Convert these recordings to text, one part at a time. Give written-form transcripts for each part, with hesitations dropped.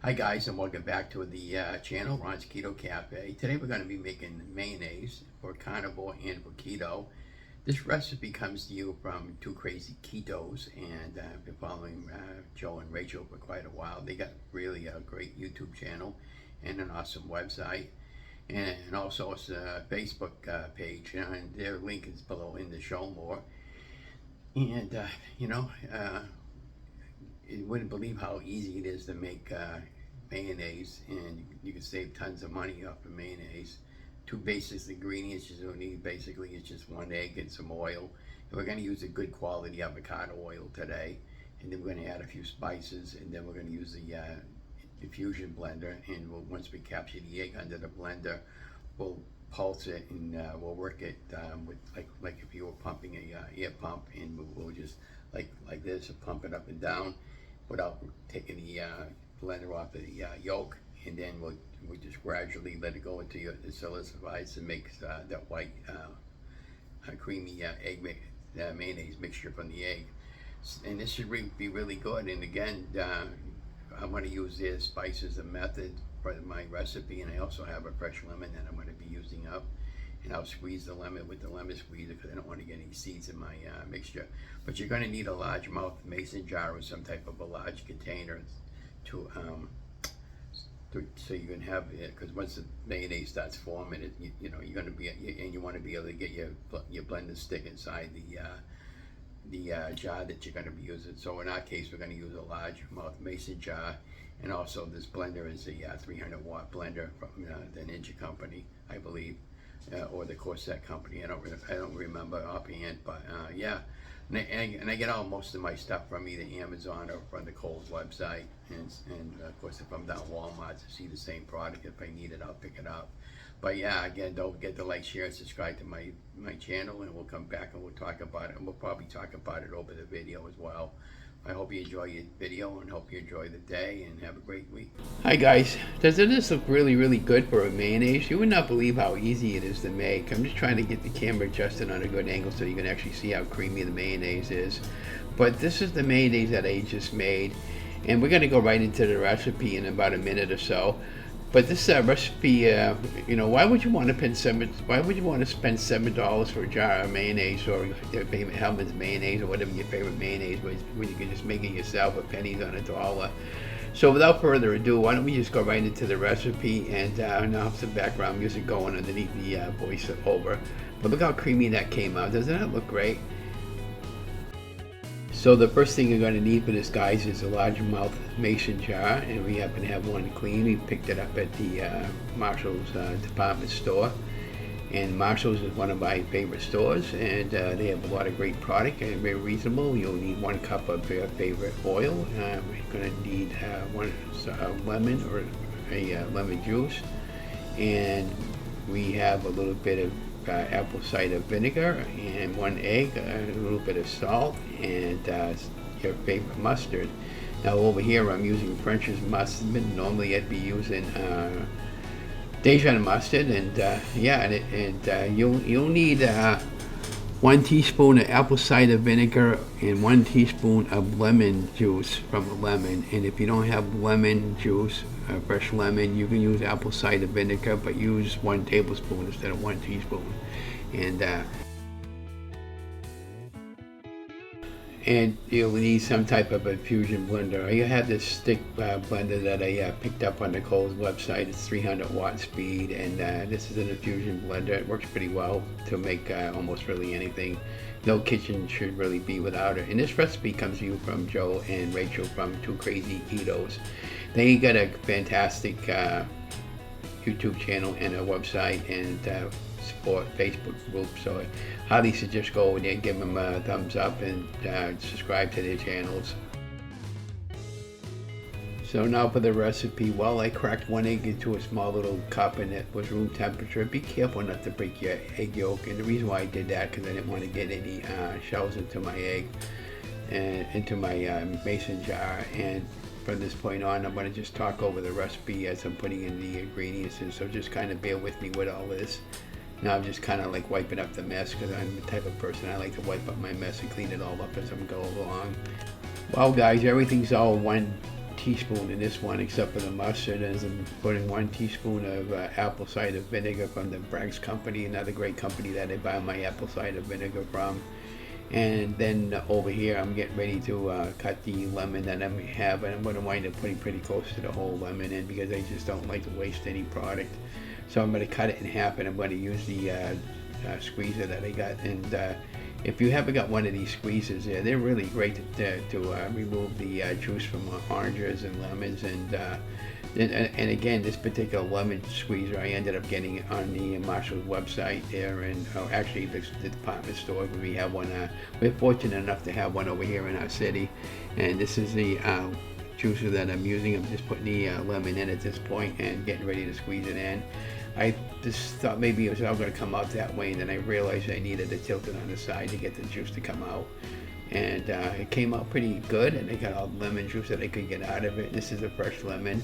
Hi guys, and welcome back to the channel, Ron's Keto Cafe. Today we're going to be making mayonnaise for carnivore and for keto. This recipe comes to you from two Krazy Ketos, and I've been following Joe and Rachel for quite a while. They got really a great YouTube channel and an awesome website, and also a Facebook page, and their link is below in the show more. And you wouldn't believe how easy it is to make mayonnaise, and you can save tons of money off of mayonnaise. Two basic ingredients you need basically is just one egg and some oil. And we're going to use a good quality avocado oil today, and then we're going to add a few spices, and then we're going to use the infusion blender. And once we capture the egg under the blender, we'll pulse it and we'll work it with like if you were pumping a air pump, and we'll just like this, pump it up and down without taking the blender off of the yolk, and then we'll just gradually let it go until it solidifies and makes that white creamy egg mayonnaise mixture from the egg. And this should be really good. And again, I'm going to use their spices and method for my recipe, and I also have a fresh lemon that I'm going to be using up. And I'll squeeze the lemon with the lemon squeezer because I don't want to get any seeds in my mixture. But you're going to need a largemouth mason jar or some type of a large container so you can have it, because once the mayonnaise starts forming, it you're going to be, and you want to be able to get your blender stick inside the jar that you're going to be using. So in our case, we're going to use a largemouth mason jar, and also this blender is a 300-watt blender from the Ninja company, I believe. Or the Corset company. I don't remember offhand, but yeah. And I get most of my stuff from either Amazon or from the Kohl's website, and of course if I'm down Walmart to see the same product, if I need it, I'll pick it up. But yeah, again, don't forget to like, share, and subscribe to my channel, and we'll come back and we'll talk about it, and we'll probably talk about it over the video as well. I hope you enjoy your video, and hope you enjoy the day, and have a great week. Hi guys, doesn't this look really good for a mayonnaise? You would not believe how easy it is to make. I'm just trying to get the camera adjusted on a good angle so you can actually see how creamy the mayonnaise is. But this is the mayonnaise that I just made, and we're going to go right into the recipe in about a minute or so. But this recipe, why would you want to spend $7 for a jar of mayonnaise, or your favorite Hellmann's mayonnaise, or whatever your favorite mayonnaise was, when you can just make it yourself for pennies on a dollar? So without further ado, why don't we just go right into the recipe, and now have some background music going underneath the voiceover. But look how creamy that came out. Doesn't that look great? So the first thing you're going to need for this, guys, is a largemouth mason jar, and we happen to have one clean. We picked it up at the Marshall's department store, and Marshall's is one of my favorite stores, and they have a lot of great product and very reasonable. You'll need 1 cup of your favorite oil. We're going to need one lemon or a lemon juice, and we have a little bit of apple cider vinegar, and 1 egg, a little bit of salt, and your favorite mustard. Now over here I'm using French's mustard. Normally I'd be using Dijon mustard, and you'll need 1 teaspoon of apple cider vinegar and 1 teaspoon of lemon juice from a lemon. And if you don't have lemon juice, fresh lemon, you can use apple cider vinegar, but use 1 tablespoon instead of 1 teaspoon. And you'll need some type of infusion blender. I have this stick blender that I picked up on the Kohl's website. It's 300-watt speed, and this is an infusion blender. It works pretty well to make almost really anything. No kitchen should really be without it. And this recipe comes to you from Joe and Rachel from Two Krazy Ketos. They got a fantastic YouTube channel and a website, and support Facebook group, so I highly suggest go over there, give them a thumbs up, and subscribe to their channels. So now for the recipe. Well, I cracked 1 egg into a small little cup, and it was room temperature. Be careful not to break your egg yolk, and the reason why I did that, because I didn't want to get any shells into my egg and into my mason jar. And from this point on, I'm going to just talk over the recipe as I'm putting in the ingredients, and so just kind of bear with me with all this. Now I'm just kind of like wiping up the mess, because I'm the type of person I like to wipe up my mess and clean it all up as I'm going along. Well guys, everything's all 1 teaspoon in this one, except for the mustard, and I'm putting 1 teaspoon of apple cider vinegar from the Berg's company, another great company that I buy my apple cider vinegar from. And then over here I'm getting ready to cut the lemon that I have, and I'm going to wind up putting pretty close to the whole lemon in because I just don't like to waste any product. So I'm going to cut it in half, and I'm going to use the squeezer that I got. And if you haven't got one of these squeezers, they're really great to remove the juice from oranges and lemons. And again, this particular lemon squeezer I ended up getting on the Marshall's website there, and actually the department store. We have one. We're fortunate enough to have one over here in our city, and this is the juicer that I'm using. I'm just putting the lemon in at this point and getting ready to squeeze it in. I just thought maybe it was all going to come out that way, and then I realized I needed to tilt it on the side to get the juice to come out. And it came out pretty good, and I got all the lemon juice that I could get out of it. This is a fresh lemon,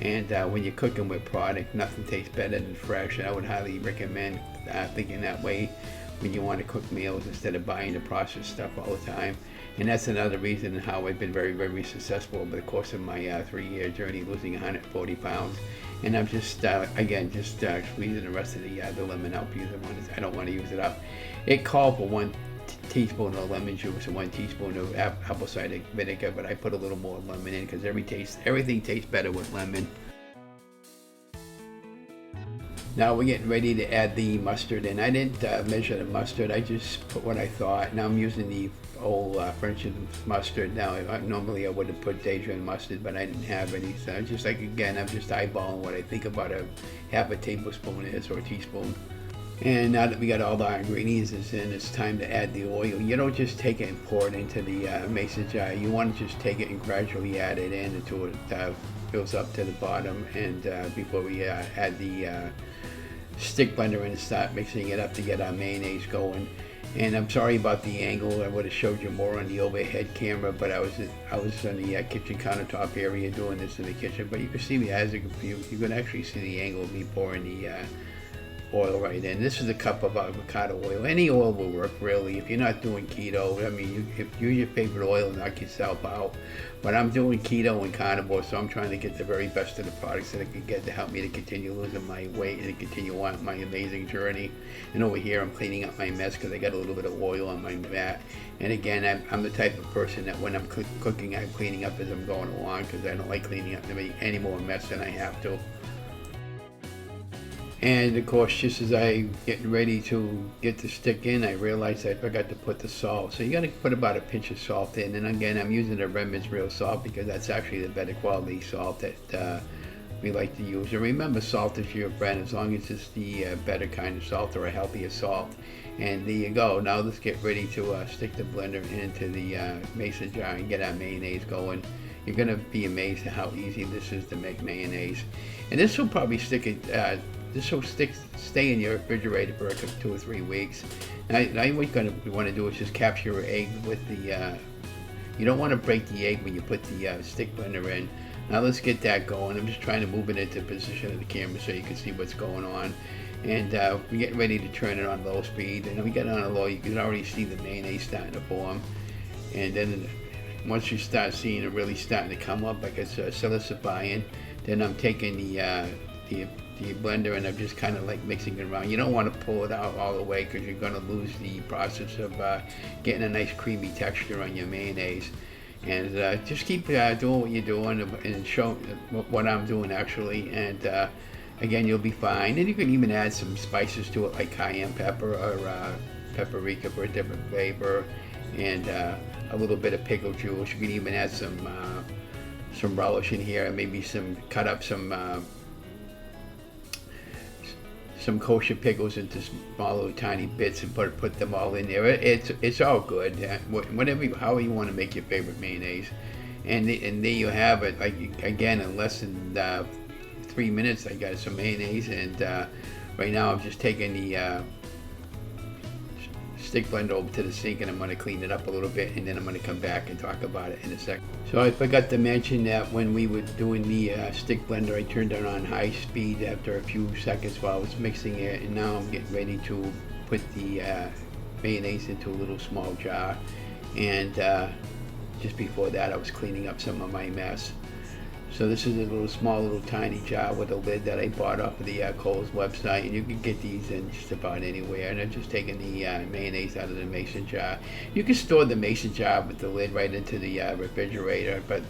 and when you're cooking with product, nothing tastes better than fresh. I would highly recommend thinking that way when you want to cook meals instead of buying the processed stuff all the time. And that's another reason how I've been very, very successful over the course of my 3-year journey, losing 140 pounds. And I'm just, again, squeezing the rest of the lemon out because I don't want to use it up. It called for 1 teaspoon of lemon juice and 1 teaspoon of apple cider vinegar, but I put a little more lemon in because everything tastes better with lemon. Now we're getting ready to add the mustard in. I didn't measure the mustard, I just put what I thought. Now I'm using the old French mustard. Now normally I would have put Dijon mustard, but I didn't have any, so just like, again, I'm just eyeballing what I think about half a tablespoon is, or a teaspoon. And now that we got all the ingredients in, it's time to add the oil. You don't just take it and pour it into the mason jar. You want to just take it and gradually add it in until it fills up to the bottom. And before we add the stick blender in and start mixing it up to get our mayonnaise going. And I'm sorry about the angle. I would have showed you more on the overhead camera, but I was on the kitchen countertop area doing this in the kitchen. But you can see me as you can actually see the angle of me pouring the oil right in. This is a cup of avocado oil. Any oil will work, really. If you're not doing keto, I mean, if you use your favorite oil, knock yourself out. But I'm doing keto and carnivore, so I'm trying to get the very best of the products that I can get to help me to continue losing my weight and continue on my amazing journey. And over here, I'm cleaning up my mess because I got a little bit of oil on my mat. And again, I'm the type of person that when I'm cooking, I'm cleaning up as I'm going along because I don't like cleaning up any more mess than I have to. And of course, just as I'm getting ready to get the stick in, I realized I forgot to put the salt. So you got to put about a pinch of salt in. And again, I'm using the Redmond's real salt because that's actually the better quality salt that we like to use. And remember, salt is your friend as long as it's the better kind of salt or a healthier salt. And there you go. Now let's get ready to stick the blender into the mason jar and get our mayonnaise going. You're going to be amazed at how easy this is to make mayonnaise. And this will probably this will stay in your refrigerator for 2 or 3 weeks. Now what you're going to want to do is just capture your egg with the, you don't want to break the egg when you put the stick blender in. Now let's get that going. I'm just trying to move it into position of the camera so you can see what's going on. And we're getting ready to turn it on low speed. And we get it on a low, you can already see the mayonnaise starting to form. And then once you start seeing it really starting to come up, like it's solidifying, then I'm taking the blender and I'm just kind of like mixing it around. You don't want to pull it out all the way because you're going to lose the process of getting a nice creamy texture on your mayonnaise. And just keep doing what you're doing and show what I'm doing actually. And again, you'll be fine. And you can even add some spices to it like cayenne pepper or paprika for a different flavor, and a little bit of pickle juice. You can even add some relish in here, maybe cut up some kosher pickles into small little tiny bits and put them all in there. It's all good. However you want to make your favorite mayonnaise, and there you have it. Like again, in less than 3 minutes, I got some mayonnaise, and right now I'm just taking the stick blender over to the sink and I'm going to clean it up a little bit, and then I'm going to come back and talk about it in a second. So I forgot to mention that when we were doing the stick blender, I turned it on high speed after a few seconds while I was mixing it, and now I'm getting ready to put the mayonnaise into a little small jar. And just before that, I was cleaning up some of my mess. So this is a little small, little tiny jar with a lid that I bought off of the Kohl's website, and you can get these in just about anywhere. And I'm just taking the mayonnaise out of the mason jar. You can store the mason jar with the lid right into the refrigerator, but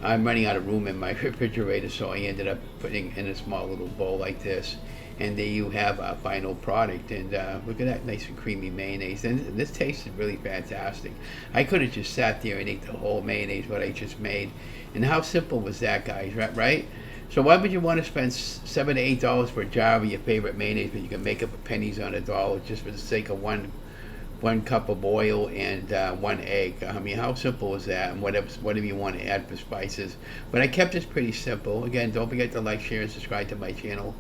I'm running out of room in my refrigerator, so I ended up putting in a small little bowl like this. And there you have our final product, and look at that nice and creamy mayonnaise, and this tasted really fantastic. I could have just sat there and ate the whole mayonnaise what I just made, and how simple was that, guys, right? So why would you want to spend $7 to $8 for a jar of your favorite mayonnaise when you can make up a pennies on a dollar just for the sake of one cup of oil and 1 egg? I mean, how simple is that? And whatever you want to add for spices. But I kept this pretty simple. Again, don't forget to like, share, and subscribe to my channel.